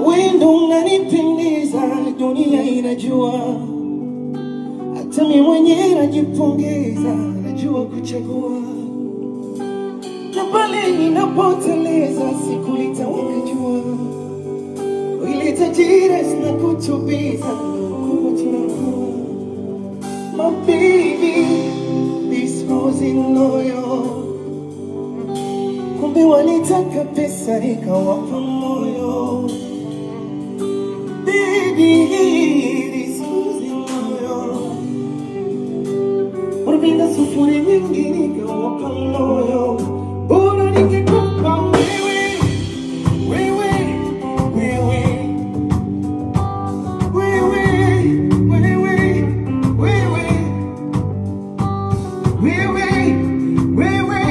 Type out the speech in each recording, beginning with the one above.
Wendo unanipendeza, dunia inajua, hata mimi mwenyewe najipongeza, najua kuchagua. Na pale ninapoteleza, siku litawaka jua, ile tajira sina kutubiza, ndio tunakuwa. My baby, this wasn't loyal. Kumbe walitaka pesa nikawapa moyo. Baby, this wasn't loyal. Unapenda sufuri nyingi nikawapa moyo. Bora ningekupa wewe, wewe, wewe, wewe, wewe, wewe,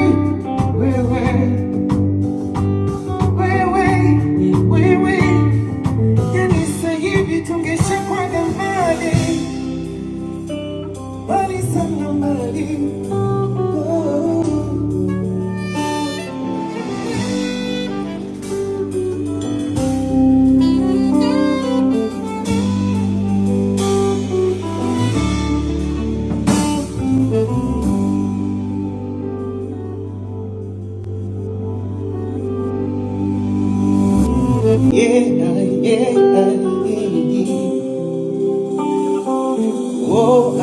wewe. Yani sasa hivi tungeshikwa na mali, mali sana mali. Yeah, yeah, yeah. Oh,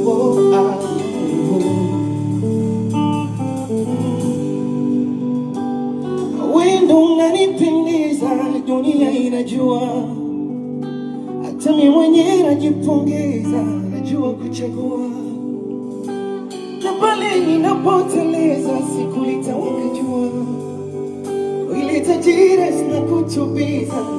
oh. Wendo unanipendeza, dunia inajua, hata mimi mwenyewe najipongeza, najua kuchagua. Na pale ninapoteleza, siku litawaka jua, ile tajira sina kutubiza.